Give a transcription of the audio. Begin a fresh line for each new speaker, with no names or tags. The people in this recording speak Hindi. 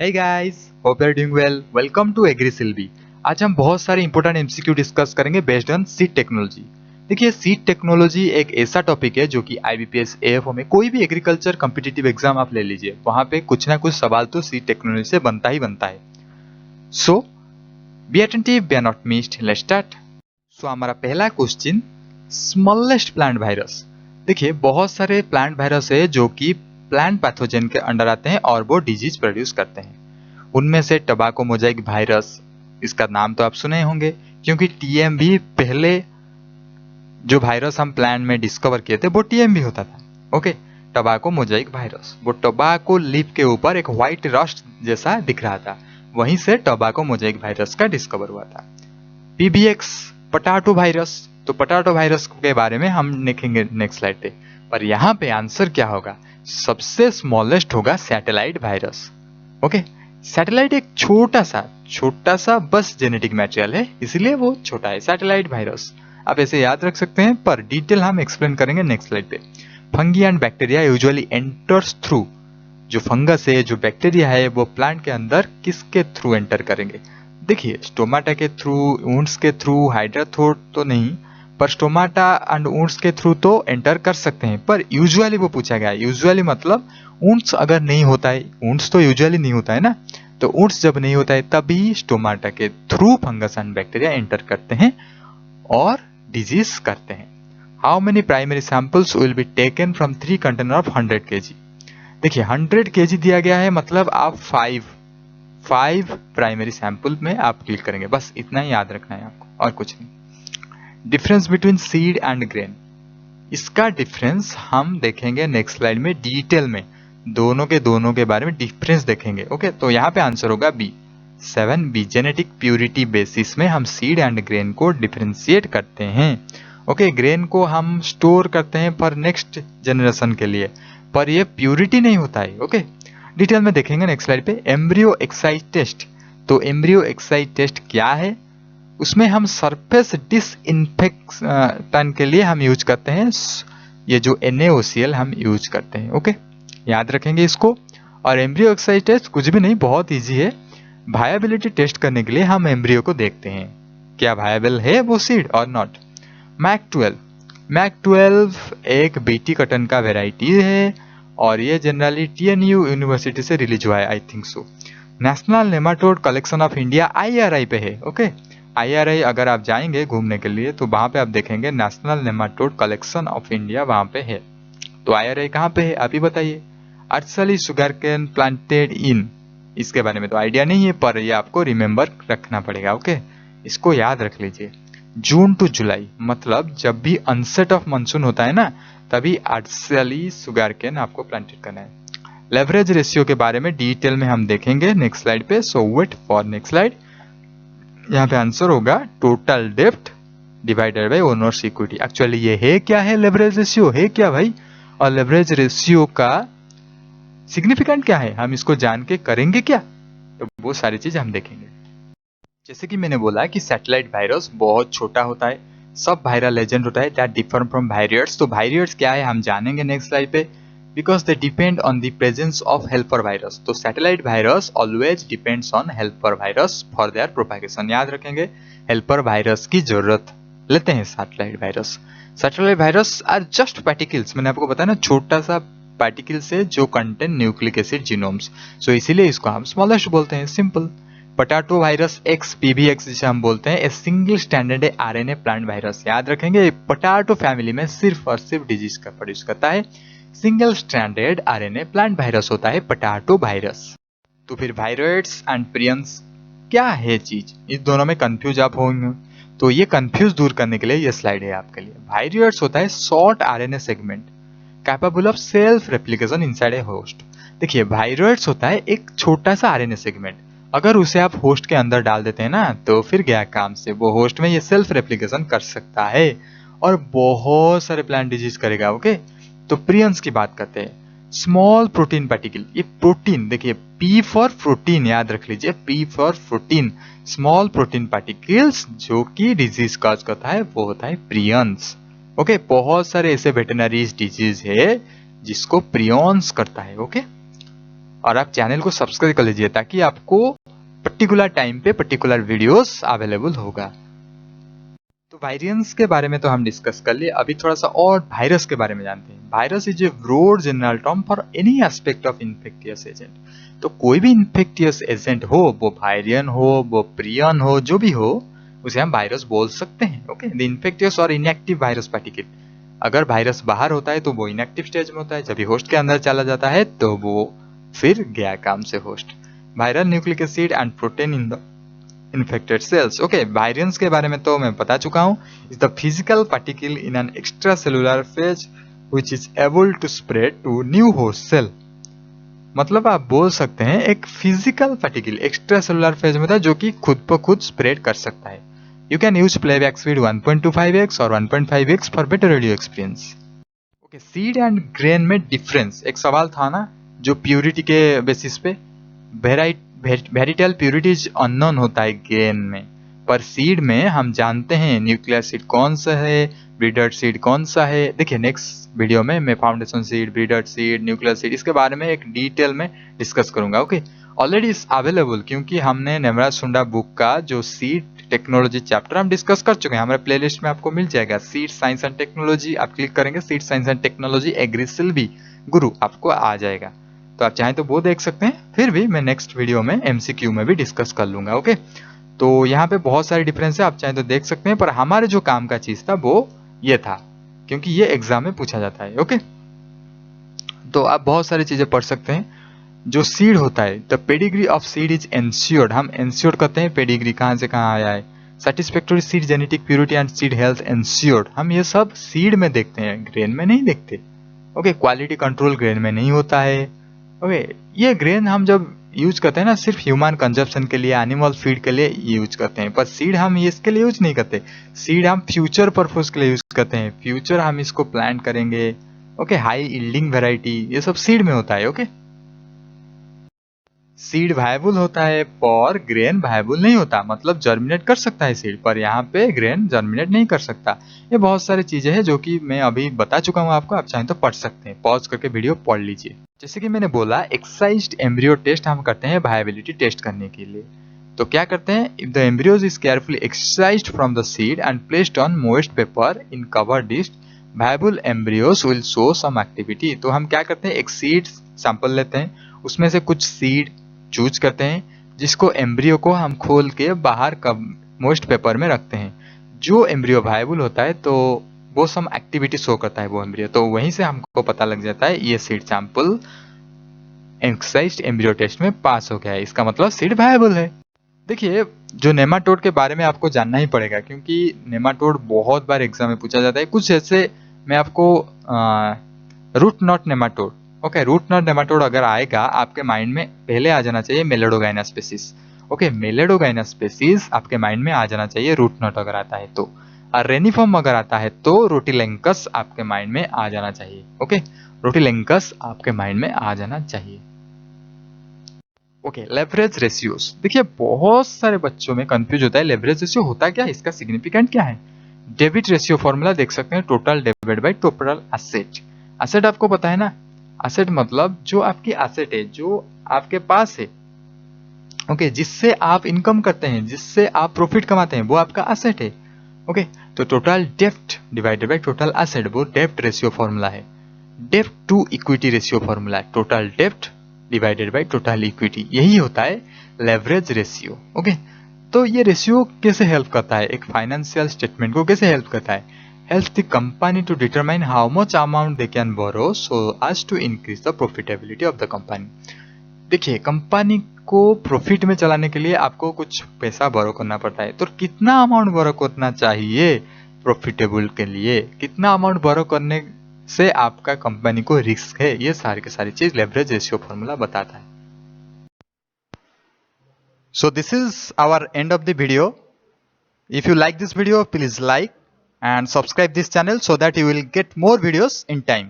Hey guys, hope you're doing well. Welcome to AgriSilvi. आज हम बहुत सारे इंपॉर्टेंट एमसीक्यू डिस्कस करेंगे बेस्ड ऑन सीड टेक्नोलॉजी। देखिए, सीड टेक्नोलॉजी एक ऐसा टॉपिक है जो कि आईबीपीएस, एएफओ में कोई भी एग्रीकल्चर कॉम्पिटिटिव एग्जाम आप ले लीजिए, वहां पे कुछ ना कुछ सवाल तो सीड टेक्नोलॉजी से बनता ही बनता है। So be attentive, be are not missed, let's start. So हमारा पहला क्वेश्चन, स्मॉलेस्ट प्लांट वायरस। देखिए, बहुत सारे प्लांट वायरस है जो कि प्लांट पैथोजन के अंडर आते हैं और वो डिजीज प्रोड्यूस करते हैं। उनमें से टोबैको मोजाइक वायरस, इसका नाम तो आप सुने होंगे क्योंकि टीएमवी पहले जो वायरस हम प्लांट में डिस्कवर किए थे वो टीएमवी होता था। ओके, टोबैको मोजाइक वायरस, वो टोबैको लीफ के ऊपर एक व्हाइट रस्ट जैसा दिख रहा था, वहीं से टोबैको मोजाइक वायरस का डिस्कवर हुआ था। पीबीएक्स, पोटैटो वायरस, तो पोटैटो वायरस के बारे में हम देखेंगे नेक्स्ट स्लाइड पे। पर यहाँ पे आंसर क्या होगा? सबसे स्मॉलेस्ट होगा सैटेलाइट वायरस। ओके, सैटेलाइट एक छोटा सा बस जेनेटिक मटेरियल है, इसलिए वो छोटा है, सैटेलाइट वायरस। आप ऐसे याद रख सकते हैं, पर डिटेल हम एक्सप्लेन करेंगे नेक्स्ट स्लाइड पे। Fungi and bacteria usually enters through, जो फंगस है, जो बैक्टीरिया है, वो प्लांट के अंदर किसके थ्रू एंटर करेंगे? देखिए, स्टोमाटा के थ्रू, वुंड्स के थ्रू, हाइड्राथोड तो नहीं, पर स्टोमाटा एंड वुंड्स के थ्रू तो एंटर कर सकते हैं। पर यूजुअली वो पूछा गया है, यूजुअली मतलब वुंड्स अगर नहीं होता है, वुंड्स तो यूजुअली नहीं होता है ना, तो वुंड्स जब नहीं होता है तभी स्टोमाटा के through fungus and bacteria enter करते हैं और डिजीज करते हैं। How many primary samples will be taken from 3 container of 100 kg? देखिए, 100 kg दिया गया है, मतलब आप 5 प्राइमरी सैंपल में आप क्लिक करेंगे, बस इतना ही याद रखना है आपको और कुछ नहीं। Difference between seed and grain, इसका डिफरेंस हम देखेंगे नेक्स्ट स्लाइड में डिटेल में, दोनों के बारे में डिफरेंस देखेंगे। ओके, तो यहाँ पे आंसर होगा B, 7B। Genetic purity basis में हम सीड एंड ग्रेन को डिफरेंशिएट करते हैं। ओके, ग्रेन को हम स्टोर करते हैं फॉर नेक्स्ट जनरेशन के लिए, पर ये प्यूरिटी नहीं होता है। ओके, डिटेल में देखेंगे नेक्स्ट स्लाइड पे। एम्ब्रियो एक्साइट टेस्ट, तो एम्ब्रियो एक्साइट टेस्ट क्या है? उसमें हम सरफेस डिसइंफेक्शन के लिए हम यूज करते हैं, ये जो NaOCl हम यूज करते हैं। ओके, याद रखेंगे इसको। और एम्ब्रियो एक्साइट टेस्ट कुछ भी नहीं, बहुत इजी है। वायबिलिटी टेस्ट करने के लिए हम एम्ब्रियो को देखते हैं, क्या वायबल है वो सीड और नॉट। मैक12 एक बीटी कॉटन का वेराइटी है और ये जनरली TNU यूनिवर्सिटी से रिलीज हुआ है, I think so. National nematode collection of India IRI पे है। ओके, IRI अगर आप जाएंगे घूमने के लिए तो वहां पे आप देखेंगे national nematode collection of India वहां पे है। तो IRI कहाँ पे है आप ही बताइए। अर्सली शुगर कैन प्लांटेड इन, इसके बारे में तो आइडिया नहीं है, पर ये आपको रिमेम्बर रखना पड़ेगा। ओके, इसको याद रख लीजिए। जून टू जुलाई, मतलब जब भी अनसेट ऑफ मानसून होता है ना, तभी अर्सली शुगर कैन आपको प्लांटेड करना है। लेवरेज रेशियो के बारे में डिटेल में हम देखेंगे नेक्स्ट स्लाइड पे, सो वेट फॉर नेक्स्ट स्लाइड। यहाँ पे आंसर होगा total depth divided by owners equity. Actually ये है क्या है? लेवरेज रेशियो है क्या भाई? और लेवरेज रेशियो का सिग्निफिकेंट क्या है, हम इसको जान के करेंगे क्या? तो वो सारी चीज हम देखेंगे। जैसे कि मैंने बोला कि सैटेलाइट वायरस बहुत छोटा होता है, सब वायरल एजेंट होता है दैट डिफर फ्रॉम वायरियर्स। तो वायरियर्स क्या है हम जानेंगे नेक्स्ट स्लाइड पे, because they depend on the presence of helper virus. तो satellite virus always depends on helper virus for their propagation. याद रखेंगे, हेल्पर वायरस की जरूरत लेते हैं satellite virus. Satellite virus are just particles, मैंने आपको बताया ना, छोटा सा पार्टिकल्स है जो contain nucleic acid genomes, so इसीलिए इसको हम स्मॉलेस्ट बोलते हैं, simple. Potato virus x, PBX जिसे हम बोलते हैं, a single standard RNA plant virus. याद रखेंगे, पोटैटो फैमिली में सिर्फ और सिर्फ डिजीज का प्रोड्यूस करता है, single standard RNA plant virus होता है पोटैटो वायरस। तो फिर वायरोइड्स एंड प्रियंस क्या है चीज, इस दोनों में कंफ्यूज आप होंगे, तो ये कंफ्यूज दूर करने के लिए ये स्लाइड है आपके लिए। वायरोइड्स होता है short RNA segment capable of self replication inside a host. देखिए, वायरोइड्स होता है एक छोटा सा RNA सेगमेंट, अगर उसे आप होस्ट के अंदर डाल देते हैं ना, तो फिर गया काम से, वो होस्ट में ये सेल्फ रेप्लिकेशन कर सकता है और बहुत सारे प्लांट डिजीज करेगा। ओके, तो प्रियंस की बात करते हैं। स्मॉल प्रोटीन पार्टिकल, ये प्रोटीन, देखिए P फॉर प्रोटीन, याद रख लीजिए, P for protein, small protein particles जो कि डिजीज कॉज करता है वो होता है प्रियंस। ओके, बहुत सारे ऐसे वेटरनरी डिजीज है जिसको प्रियंस करता है। ओके, और आप चैनल को सब्सक्राइब कर लीजिए ताकि आपको पर्टिकुलर टाइम पे पर्टिकुलर वीडियोस अवेलेबल होगा। तो वायरियंस के बारे में तो हम डिस्कस कर लिए, अभी थोड़ा सा और वायरस के बारे में जानते हैं। Virus is a broad general term for any aspect of infectious agent. तो कोई भी इन्फेक्टियस एजेंट हो, वो वायरियन हो, वो प्रियन हो, जो भी हो, उसे हम वायरस बोल सकते हैं। ओके, द इन्फेक्टियस और इनएक्टिव वायरस पार्टिकल। अगर वायरस बाहर होता है तो वो इनएक्टिव स्टेज में होता है, जब भी होस्ट के अंदर चला जाता है तो वो फिर गया काम से host. Viral nucleic acid and protein in the infected cells. Okay, virions के बारे में तो मैं बता चुका हूँ। Is the physical particle in an extracellular phase which is able to spread to new host cell. मतलब आप बोल सकते हैं एक physical particle extracellular phase में था जो कि खुद ब खुद स्प्रेड कर सकता है। You can use playback speed 1.25x और 1.5x for better radio experience. Okay, seed and grain में डिफरेंस, एक सवाल था ना जो प्यूरिटी के बेसिस पे। वेरिटेबल प्यूरिटी इज अननोन होता है ग्रेन में, पर सीड में हम जानते हैं न्यूक्लियर सीड कौन सा है, ब्रीडर सीड कौन सा है। देखिए नेक्स्ट वीडियो में मैं foundation seed, breeder seed, nuclear seed इसके बारे में एक डिटेल में डिस्कस करूंगा। ओके, ऑलरेडी इज अवेलेबल क्योंकि हमने नेमराज सुंडा बुक का जो सीड टेक्नोलॉजी चैप्टर हम डिस्कस कर चुके हैं। हमारे प्लेलिस्ट में आपको मिल जाएगा सीड साइंस एंड टेक्नोलॉजी। आप क्लिक करेंगे सीड साइंस एंड टेक्नोलॉजी एग्रीसिल्वी गुरु, आपको आ जाएगा। तो आप चाहें तो वो देख सकते हैं। फिर भी मैं नेक्स्ट वीडियो में एमसीक्यू में भी डिस्कस कर लूंगा। ओके, तो यहाँ पे बहुत सारे डिफरेंस है, आप चाहें तो देख सकते हैं, पर हमारे जो काम का चीज था वो ये था क्योंकि ये एग्जाम में पूछा जाता है। ओके, तो आप बहुत सारी चीजें पढ़ सकते हैं। जो सीड होता है, the pedigree of seed is ensured. हम एंश्योर्ड कहते हैं पेडिग्री कहाँ से कहाँ आया है। Satisfactory seed genetic purity and seed health ensured, हम ये सब सीड में देखते हैं, ग्रेन में नहीं देखते। ओके, क्वालिटी कंट्रोल ग्रेन में नहीं होता है। ओके, ये ग्रेन हम जब यूज करते हैं ना सिर्फ ह्यूमन कंजप्शन के लिए, एनिमल फीड के लिए यूज करते हैं, पर सीड हम इसके लिए यूज नहीं करते। सीड हम फ्यूचर पर्पज के लिए यूज करते हैं, फ्यूचर हम इसको प्लांट करेंगे। ओके, हाई यील्डिंग वैरायटी ये सब सीड में होता है। ओके, सीड वायबल होता है पर ग्रेन वायबल नहीं होता, मतलब जर्मिनेट कर सकता है सीड, पर यहाँ पे ग्रेन जर्मिनेट नहीं कर सकता। ये बहुत सारी चीजें हैं जो कि मैं अभी बता चुका हूँ आपको, आप चाहें तो पढ़ सकते हैं, पॉज करके वीडियो पढ़ लीजिए। जैसे कि मैंने बोला एक्सरसाइज्ड एम्ब्रियो टेस्ट हम करते हैं वायबिलिटी टेस्ट करने के लिए। तो क्या करते हैं, if the embryos is carefully exercised from the seed and placed on moist paper in cover dish, viable embryos will show some activity. तो हम क्या करते हैं, एक सीड सैंपल लेते हैं, उसमें से कुछ सीड चूज करते हैं, जिसको एम्ब्रियो को हम खोल के बाहर मोस्ट पेपर में रखते हैं। जो एम्ब्रियो वायबल होता है तो वो सम एक्टिविटी शो करता है वो एम्ब्रियो, तो वहीं से हमको पता लग जाता है ये seed sample exercised embryo test में पास हो गया है, इसका मतलब सीड वायबल है। देखिए, जो नेमाटोड के बारे में आपको जानना ही पड़ेगा क्योंकि नेमाटोड बहुत बार एग्जाम में पूछा जाता है। कुछ ऐसे मैं आपको root knot nematode, okay, root knot nematode अगर आएगा आपके माइंड में पहले आ जाना चाहिए Meloidogyne species. Okay, Meloidogyne species आपके माइंड में आ जाना चाहिए रूट नॉट अगर आता है तो। और रेनिफॉर्म अगर आता है तो रोटिलेंकस आपके माइंड में आ जाना चाहिए। ओके, रोटिलेंकस आपके माइंड में आ जाना चाहिए। Okay, leverage ratios. देखिए बहुत सारे बच्चों में कंफ्यूज होता है लेवरेज रेशियो होता क्या है, इसका सिग्निफिकेंट क्या है। डेबिट रेशियो फॉर्मूला देख सकते हैं, total divide by total asset. Asset आपको पता है ना, एसेट मतलब जो आपकी एसेट है, जो आपके पास है, ओके, जिससे आप इनकम करते हैं, जिससे आप प्रॉफिट कमाते हैं, वो आपका एसेट है। ओके, तो टोटल डेप्ट डिवाइडेड बाय टोटल एसेट वो डेप्ट रेशियो फॉर्मूला है। डेप्ट टू इक्विटी रेशियो फॉर्मूला है, टोटल डेप्ट डिवाइडेड बाय टोटल इक्विटी, यही होता है लेवरेज रेशियो। ओके, तो ये रेशियो कैसे हेल्प करता है, एक फाइनेंशियल स्टेटमेंट को कैसे हेल्प करता है, helps the company to determine how much amount they can borrow so as to increase the profitability of the company। देखिए, कंपनी को प्रॉफिट में चलाने के लिए आपको कुछ पैसा बोरो करना पड़ता है, तो कितना अमाउंट बोरो करना चाहिए प्रॉफिटेबल के लिए, कितना अमाउंट बोरो करने से आपका कंपनी को रिस्क है, ये सारी की सारी चीज लेवरेज रेशियो फॉर्मूला बताता है। So this is our end of the video. If you like this video, please like and subscribe this channel so that you will get more videos in time.